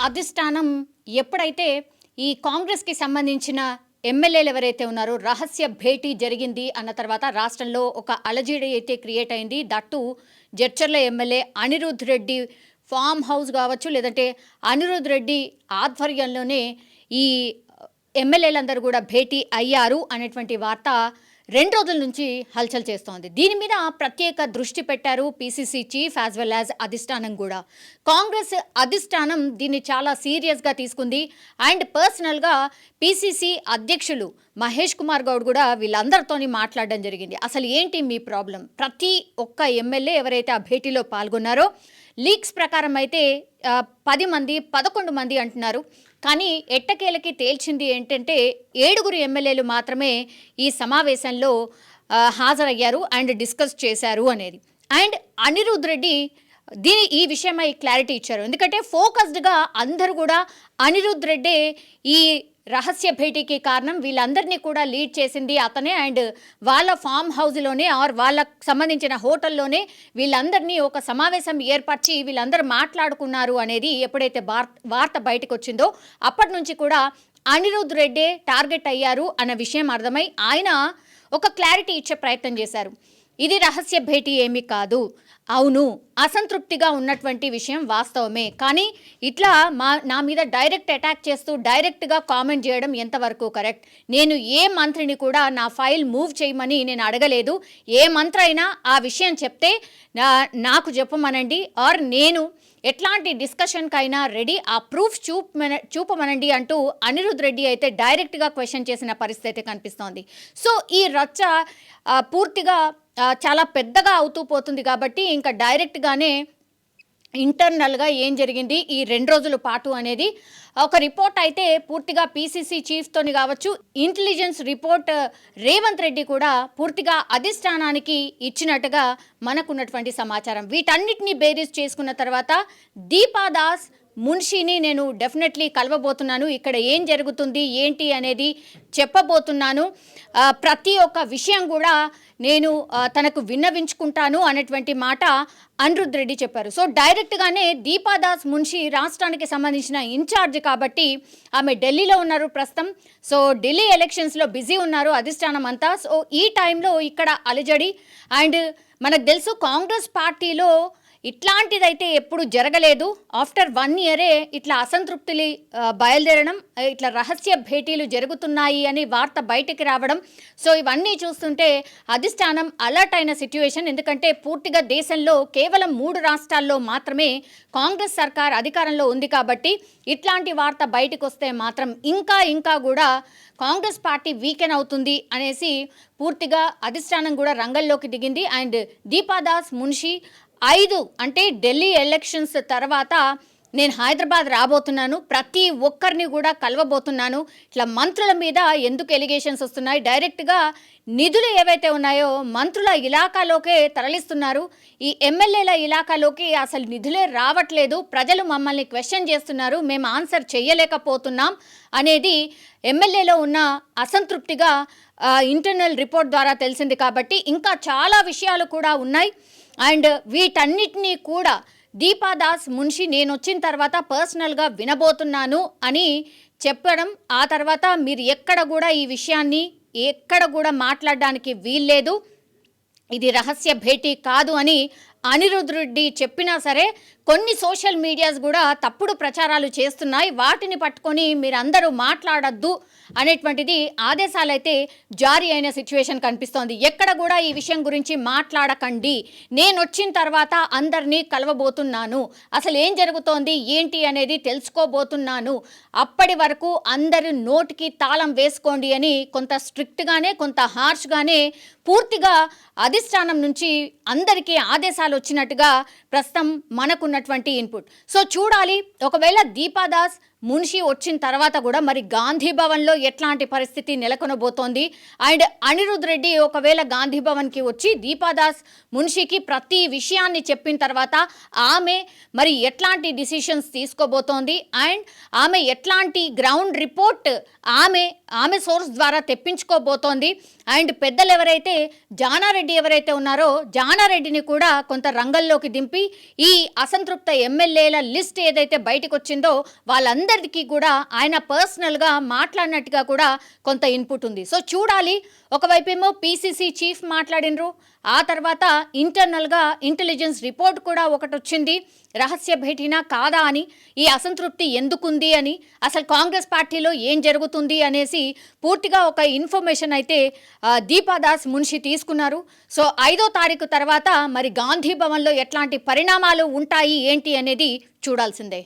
అధిష్టానం ఎప్పుడైతే ఈ కాంగ్రెస్కి సంబంధించిన ఎమ్మెల్యేలు ఎవరైతే ఉన్నారో రహస్య భేటీ జరిగింది అన్న తర్వాత రాష్ట్రంలో ఒక అలజడి అయితే క్రియేట్ అయింది. That Jadcherla MLA Anirudh Reddy farm house కావచ్చు, లేదంటే అనిరుద్ రెడ్డి ఆధ్వర్యంలోనే ఈ ఎమ్మెల్యేలందరూ కూడా భేటీ అయ్యారు అనేటువంటి వార్త 2 రోజుల నుంచి హల్చల్ చేస్తోంది. దీని మీద ప్రత్యేక దృష్టి పెట్టారు PCC chief as well as అధిష్టానం కూడా. కాంగ్రెస్ అధిష్టానం దీన్ని చాలా సీరియస్గా తీసుకుంది. అండ్ పర్సనల్గా పీసీసీ అధ్యక్షులు మహేష్ కుమార్ గౌడ్ కూడా వీళ్ళందరితోని మాట్లాడడం జరిగింది. అసలు ఏంటి మీ ప్రాబ్లం? ప్రతి ఒక్క ఎమ్మెల్యే ఎవరైతే ఆ భేటీలో పాల్గొన్నారో లీక్స్ ప్రకారం అయితే 10 మంది 11 మంది అంటున్నారు. కానీ ఎట్టకేలకి తేల్చింది ఏంటంటే 7 ఎమ్మెల్యేలు మాత్రమే ఈ సమావేశంలో హాజరయ్యారు అండ్ డిస్కస్ చేశారు అనేది. అండ్ అనిరుద్ రెడ్డి ఈ విషయమై క్లారిటీ ఇచ్చారు. ఎందుకంటే ఫోకస్డ్గా అందరూ కూడా అనిరుద్ రెడ్డే ఈ రహస్య భేటీకి కారణం, వీళ్ళందరినీ కూడా లీడ్ చేసింది అతనే. అండ్ వాళ్ళ ఫామ్ హౌస్లోనే వాళ్ళకు సంబంధించిన హోటల్లోనే వీళ్ళందరినీ ఒక సమావేశం ఏర్పరిచి వీళ్ళందరూ మాట్లాడుకున్నారు అనేది ఎప్పుడైతే వార్త బయటకు వచ్చిందో అప్పటి నుంచి కూడా అనిరుద్ రెడ్డే టార్గెట్ అయ్యారు అన్న విషయం అర్థమై ఆయన ఒక క్లారిటీ ఇచ్చే ప్రయత్నం చేశారు. ఇది రహస్య భేటీ ఏమీ కాదు, అవును అసంతృప్తిగా ఉన్నటువంటి విషయం వాస్తవమే, కానీ ఇట్లా నా మీద డైరెక్ట్ అటాక్ చేస్తూ డైరెక్ట్గా కామెంట్ చేయడం ఎంతవరకు కరెక్ట్? నేను ఏ మంత్రిని కూడా నా ఫైల్ మూవ్ చేయమని నేను అడగలేదు. ఏ మంత్రి అయినా ఆ విషయం చెప్తే నాకు చెప్పమనండి, ఆర్ నేను ఎట్లాంటి డిస్కషన్కైనా రెడీ, ఆ ప్రూఫ్ చూపమనండి అంటూ అనిరుద్ రెడ్డి అయితే డైరెక్ట్గా క్వశ్చన్ చేసిన పరిస్థితి కనిపిస్తోంది. సో ఈ రచ్చ పూర్తిగా చాలా పెద్దగా అవుతూ పోతుంది కాబట్టి ఇంకా డైరెక్ట్గానే ఇంటర్నల్గా ఏం జరిగింది ఈ 2 రోజుల పాటు అనేది ఒక రిపోర్ట్ అయితే పూర్తిగా పీసీసీ చీఫ్తోని కావచ్చు, ఇంటెలిజెన్స్ రిపోర్ట్ రేవంత్ రెడ్డి కూడా పూర్తిగా అధిష్టానానికి ఇచ్చినట్టుగా మనకున్నటువంటి సమాచారం. వీటన్నిటిని బేరీజ్ చేసుకున్న తర్వాత దీపాదాస్ మున్షిని నేను డెఫినెట్లీ కలవబోతున్నాను, ఇక్కడ ఏం జరుగుతుంది ఏంటి అనేది చెప్పబోతున్నాను, ప్రతి ఒక్క విషయం కూడా నేను తనకు విన్నవించుకుంటాను అనేటువంటి మాట అనిరుద్ రెడ్డి చెప్పారు. సో డైరెక్ట్గానే దీపాదాస్ మున్షి రాష్ట్రానికి సంబంధించిన ఇన్ఛార్జ్ కాబట్టి ఆమె ఢిల్లీలో ఉన్నారు ప్రస్తుతం. సో ఢిల్లీ ఎలక్షన్స్లో బిజీ ఉన్నారు అధిష్టానం అంతా. సో ఈ టైంలో ఇక్కడ అలజడి. అండ్ మనకు తెలుసు కాంగ్రెస్ పార్టీలో ఇట్లాంటిదైతే ఎప్పుడు జరగలేదు. ఆఫ్టర్ 1 ఇయరే ఇట్లా అసంతృప్తులు బయలుదేరడం, ఇట్లా రహస్య భేటీలు జరుగుతున్నాయి అని వార్త బయటికి రావడం. సో ఇవన్నీ చూస్తుంటే అధిష్టానం అలర్ట్ అయిన సిట్యుయేషన్. ఎందుకంటే పూర్తిగా దేశంలో కేవలం 3 రాష్ట్రాల్లో మాత్రమే కాంగ్రెస్ సర్కార్ అధికారంలో ఉంది కాబట్టి ఇట్లాంటి వార్త బయటకు వస్తే మాత్రం ఇంకా కూడా కాంగ్రెస్ పార్టీ వీకెన్ అవుతుంది అనేసి పూర్తిగా అధిష్టానం కూడా రంగంలోకి దిగింది. అండ్ దీపాదాస్ మున్షి 5 అంటే ఢిల్లీ ఎలక్షన్స్ తర్వాత నేను హైదరాబాద్ రాబోతున్నాను, ప్రతి ఒక్కరిని కూడా కలవబోతున్నాను, ఇట్లా మంత్రుల మీద ఎందుకు ఎలిగేషన్స్ వస్తున్నాయి, డైరెక్ట్గా నిధులు ఏవైతే ఉన్నాయో మంత్రుల ఇలాకాలోకే తరలిస్తున్నారు, ఈ ఎమ్మెల్యేల ఇలాకాలోకి అసలు నిధులే రావట్లేదు, ప్రజలు మమ్మల్ని క్వశ్చన్ చేస్తున్నారు, మేము ఆన్సర్ చేయలేకపోతున్నాం అనేది ఎమ్మెల్యేలో ఉన్న అసంతృప్తిగా ఇంటర్నల్ రిపోర్ట్ ద్వారా తెలిసింది. కాబట్టి ఇంకా చాలా విషయాలు కూడా ఉన్నాయి. అండ్ వీటన్నిటినీ కూడా దీపాదాస్ మున్షి నేను వచ్చిన తర్వాత పర్సనల్గా వినబోతున్నాను అని చెప్పడం, ఆ తర్వాత మీరు ఎక్కడ కూడా ఈ విషయాన్ని ఎక్కడ కూడా మాట్లాడడానికి వీల్లేదు, ఇది రహస్య భేటీ కాదు అని అనిరుద్ రెడ్డి చెప్పినా సరే కొన్ని సోషల్ మీడియాస్ కూడా తప్పుడు ప్రచారాలు చేస్తున్నాయి, వాటిని పట్టుకొని మీరందరూ మాట్లాడద్దు అనేటువంటిది ఆదేశాలైతే జారీ అయిన సిచ్యువేషన్ కనిపిస్తోంది. ఎక్కడ కూడా ఈ విషయం గురించి మాట్లాడకండి, నేను వచ్చిన తర్వాత అందరినీ కలవబోతున్నాను, అసలు ఏం జరుగుతోంది ఏంటి అనేది తెలుసుకోబోతున్నాను, అప్పటి వరకు అందరూ నోటికి తాళం వేసుకోండి అని కొంత స్ట్రిక్ట్గానే కొంత హార్ష్గానే పూర్తిగా అధిష్టానం నుంచి అందరికీ ఆదేశాలు వచ్చినట్టుగా ప్రస్తుతం మనకున్నటువంటి ఇన్పుట్. సో చూడాలి, ఒకవేళ దీపాదాస్ మున్షి వచ్చిన తర్వాత కూడా మరి గాంధీ భవన్లో ఎట్లాంటి పరిస్థితి నెలకొనబోతోంది? అండ్ అనిరుద్ రెడ్డి ఒకవేళ గాంధీ భవన్కి వచ్చి దీపాదాస్ మున్షికి ప్రతి విషయాన్ని చెప్పిన తర్వాత ఆమె మరి ఎట్లాంటి డిసిషన్స్ తీసుకోబోతోంది? అండ్ ఆమె ఎట్లాంటి గ్రౌండ్ రిపోర్ట్ ఆమె సోర్స్ ద్వారా తెప్పించుకోబోతోంది? అండ్ పెద్దలు ఎవరైతే జానారెడ్డి ఎవరైతే ఉన్నారో జానారెడ్డిని కూడా కొంత రంగంలోకి దింపి ఈ అసంతృప్త ఎమ్మెల్యేల లిస్ట్ ఏదైతే బయటకు వచ్చిందో వాళ్ళందరికీ కూడా ఆయన పర్సనల్గా మాట్లాడినట్టుగా కూడా కొంత ఇన్పుట్ ఉంది. సో చూడాలి. ఒకవైపేమో పీసీసీ చీఫ్ మాట్లాడినరు, ఆ తర్వాత ఇంటర్నల్గా ఇంటెలిజెన్స్ రిపోర్ట్ కూడా ఒకటి వచ్చింది, రహస్య భేటీనా కాదా అని, ఈ అసంతృప్తి ఎందుకుంది అని, అసలు కాంగ్రెస్ పార్టీలో ఏం జరుగుతుంది అనేసి పూర్తిగా ఒక ఇన్ఫర్మేషన్ అయితే దీపాదాస్ మున్షి తీసుకున్నారు. సో 5వ తారీఖు తర్వాత మరి గాంధీ భవన్లో ఎట్లాంటి పరిణామాలు ఉంటాయి ఏంటి అనేది చూడాల్సిందే.